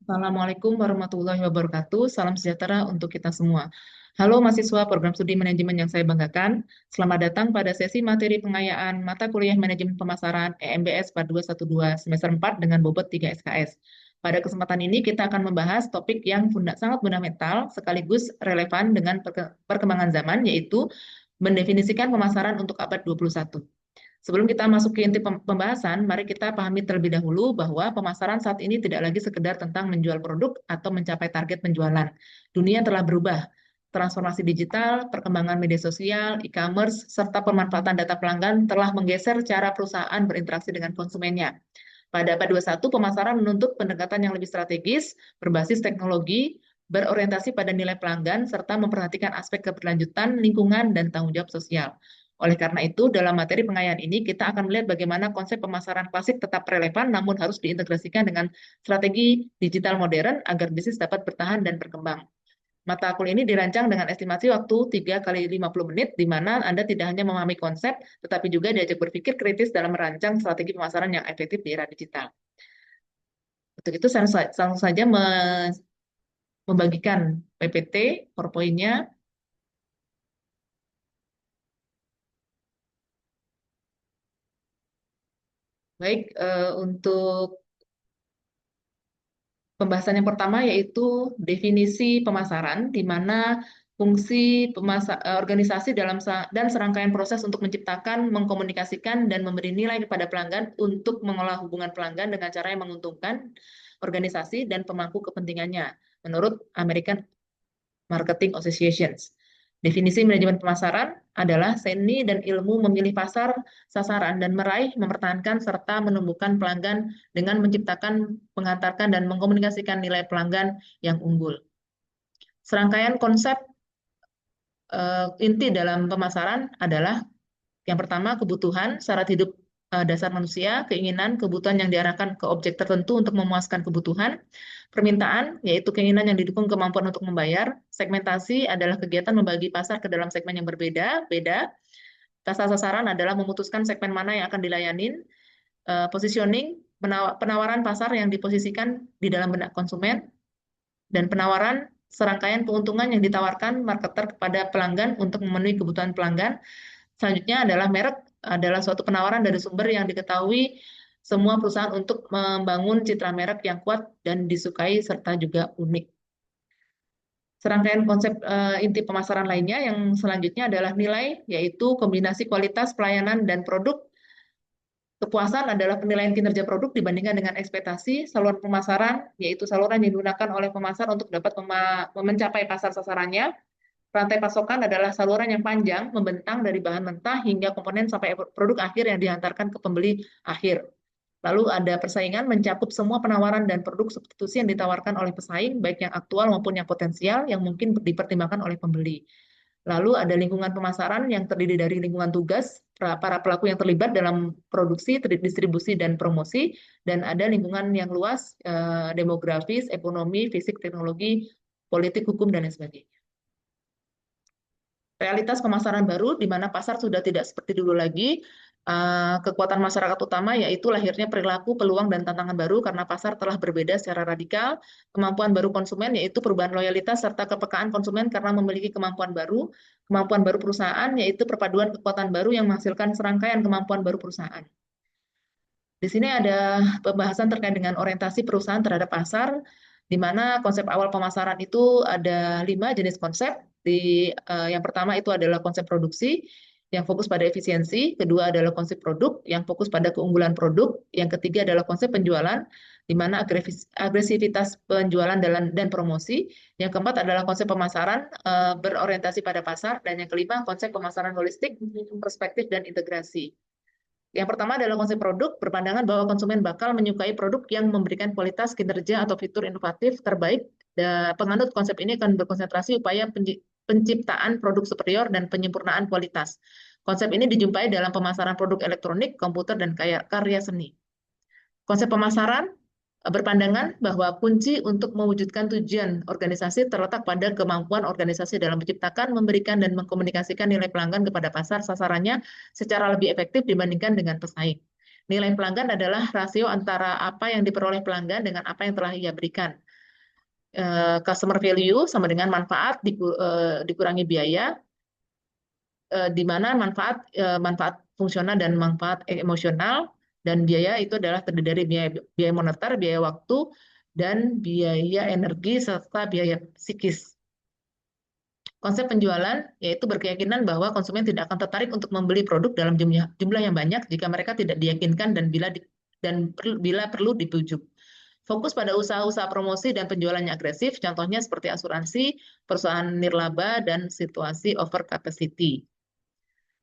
Assalamualaikum warahmatullahi wabarakatuh. Salam sejahtera untuk kita semua. Halo mahasiswa program studi manajemen yang saya banggakan. Selamat datang pada sesi materi pengayaan mata kuliah manajemen pemasaran EMBS 4212 semester 4 dengan bobot 3 SKS. Pada kesempatan ini kita akan membahas topik yang sangat fundamental sekaligus relevan dengan perkembangan zaman, yaitu mendefinisikan pemasaran untuk abad 21. Sebelum kita masuk ke inti pembahasan, mari kita pahami terlebih dahulu bahwa pemasaran saat ini tidak lagi sekedar tentang menjual produk atau mencapai target penjualan. Dunia telah berubah. Transformasi digital, perkembangan media sosial, e-commerce, serta pemanfaatan data pelanggan telah menggeser cara perusahaan berinteraksi dengan konsumennya. Pada abad 21, pemasaran menuntut pendekatan yang lebih strategis, berbasis teknologi, berorientasi pada nilai pelanggan, serta memperhatikan aspek keberlanjutan, lingkungan, dan tanggung jawab sosial. Oleh karena itu, dalam materi pengayaan ini, kita akan melihat bagaimana konsep pemasaran klasik tetap relevan, namun harus diintegrasikan dengan strategi digital modern agar bisnis dapat bertahan dan berkembang. Mata kuliah ini dirancang dengan estimasi waktu 3 kali 50 menit, di mana Anda tidak hanya memahami konsep, tetapi juga diajak berpikir kritis dalam merancang strategi pemasaran yang efektif di era digital. Untuk itu, saya langsung saja membagikan PPT, PowerPoint-nya. Baik, untuk pembahasan yang pertama yaitu definisi pemasaran, di mana fungsi organisasi dan serangkaian proses untuk menciptakan, mengkomunikasikan, dan memberi nilai kepada pelanggan untuk mengolah hubungan pelanggan dengan cara yang menguntungkan organisasi dan pemangku kepentingannya, menurut American Marketing Association. Definisi manajemen pemasaran adalah seni dan ilmu memilih pasar, sasaran, dan meraih, mempertahankan, serta menumbuhkan pelanggan dengan menciptakan, mengantarkan, dan mengkomunikasikan nilai pelanggan yang unggul. Serangkaian konsep inti dalam pemasaran adalah yang pertama, kebutuhan, syarat hidup dasar manusia, keinginan, kebutuhan yang diarahkan ke objek tertentu untuk memuaskan kebutuhan, permintaan, yaitu keinginan yang didukung kemampuan untuk membayar, segmentasi adalah kegiatan membagi pasar ke dalam segmen yang berbeda-beda, pasar sasaran adalah memutuskan segmen mana yang akan dilayanin, positioning, penawaran pasar yang diposisikan di dalam benak konsumen, dan penawaran serangkaian keuntungan yang ditawarkan marketer kepada pelanggan untuk memenuhi kebutuhan pelanggan. Selanjutnya adalah merek, adalah suatu penawaran dari sumber yang diketahui semua perusahaan untuk membangun citra merek yang kuat dan disukai serta juga unik. Serangkaian konsep inti pemasaran lainnya yang selanjutnya adalah nilai, yaitu kombinasi kualitas pelayanan dan produk. Kepuasan adalah penilaian kinerja produk dibandingkan dengan ekspektasi. Saluran pemasaran, yaitu saluran yang digunakan oleh pemasar untuk dapat mencapai pasar sasarannya. Rantai pasokan adalah saluran yang panjang, membentang dari bahan mentah hingga komponen sampai produk akhir yang diantarkan ke pembeli akhir. Lalu ada persaingan mencakup semua penawaran dan produk substitusi yang ditawarkan oleh pesaing, baik yang aktual maupun yang potensial, yang mungkin dipertimbangkan oleh pembeli. Lalu ada lingkungan pemasaran yang terdiri dari lingkungan tugas, para pelaku yang terlibat dalam produksi, distribusi, dan promosi, dan ada lingkungan yang luas, demografis, ekonomi, fisik, teknologi, politik, hukum, dan lain sebagainya. Realitas pemasaran baru, di mana pasar sudah tidak seperti dulu lagi. Kekuatan masyarakat utama yaitu lahirnya perilaku, peluang, dan tantangan baru karena pasar telah berbeda secara radikal. Kemampuan baru konsumen yaitu perubahan loyalitas serta kepekaan konsumen karena memiliki kemampuan baru. Kemampuan baru perusahaan yaitu perpaduan kekuatan baru yang menghasilkan serangkaian kemampuan baru perusahaan. Di sini ada pembahasan terkait dengan orientasi perusahaan terhadap pasar, di mana konsep awal pemasaran itu ada 5 jenis konsep. Yang pertama itu adalah konsep produksi, yang fokus pada efisiensi. Kedua adalah konsep produk, yang fokus pada keunggulan produk. Yang ketiga adalah konsep penjualan, di mana agresivitas penjualan dan promosi. Yang keempat adalah konsep pemasaran, berorientasi pada pasar. Dan yang kelima, konsep pemasaran holistik, perspektif, dan integrasi. Yang pertama adalah konsep produk, berpandangan bahwa konsumen bakal menyukai produk yang memberikan kualitas, kinerja, atau fitur inovatif terbaik. Penganut konsep ini akan berkonsentrasi upaya penciptaan produk superior dan penyempurnaan kualitas. Konsep ini dijumpai dalam pemasaran produk elektronik, komputer, dan karya seni. Konsep pemasaran berpandangan bahwa kunci untuk mewujudkan tujuan organisasi terletak pada kemampuan organisasi dalam menciptakan, memberikan, dan mengkomunikasikan nilai pelanggan kepada pasar sasarannya secara lebih efektif dibandingkan dengan pesaing. Nilai pelanggan adalah rasio antara apa yang diperoleh pelanggan dengan apa yang telah ia berikan. customer value sama dengan manfaat dikurangi biaya, di mana manfaat fungsional dan manfaat emosional, dan biaya itu adalah terdiri dari biaya moneter, biaya waktu, dan biaya energi serta biaya psikis. Konsep penjualan yaitu berkeyakinan bahwa konsumen tidak akan tertarik untuk membeli produk dalam jumlah yang banyak jika mereka tidak diyakinkan bila perlu dibujuk. Fokus pada usaha-usaha promosi dan penjualan yang agresif, contohnya seperti asuransi, perusahaan nirlaba, dan situasi over capacity.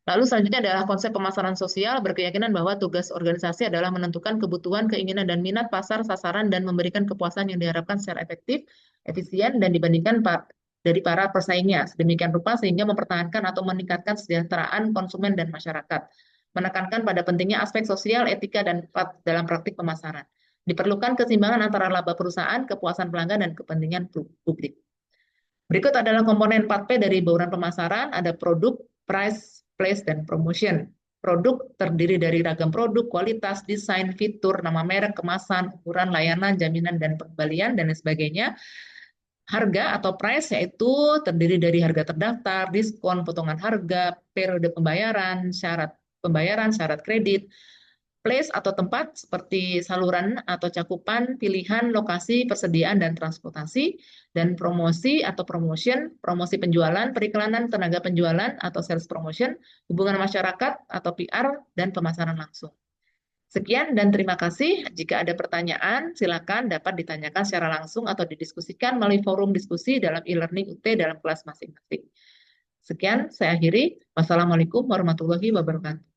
Lalu selanjutnya adalah konsep pemasaran sosial, berkeyakinan bahwa tugas organisasi adalah menentukan kebutuhan, keinginan, dan minat pasar sasaran dan memberikan kepuasan yang diharapkan secara efektif, efisien, dan dibandingkan dari para pesaingnya. Sedemikian rupa sehingga mempertahankan atau meningkatkan kesejahteraan konsumen dan masyarakat. Menekankan pada pentingnya aspek sosial, etika, dan dalam praktik pemasaran. Diperlukan keseimbangan antara laba perusahaan, kepuasan pelanggan, dan kepentingan publik. Berikut adalah komponen 4P dari bauran pemasaran, ada produk, price, place, dan promotion. Produk terdiri dari ragam produk, kualitas, desain, fitur, nama merek, kemasan, ukuran, layanan, jaminan, dan pengembalian, dan sebagainya. Harga atau price yaitu terdiri dari harga terdaftar, diskon, potongan harga, periode pembayaran, syarat kredit. Place atau tempat seperti saluran atau cakupan, pilihan, lokasi, persediaan, dan transportasi. Dan promosi atau promotion, promosi penjualan, periklanan, tenaga penjualan atau sales promotion, hubungan masyarakat atau PR, dan pemasaran langsung. Sekian dan terima kasih. Jika ada pertanyaan, silakan dapat ditanyakan secara langsung atau didiskusikan melalui forum diskusi dalam e-learning UT dalam kelas masing-masing. Sekian, saya akhiri. Wassalamualaikum warahmatullahi wabarakatuh.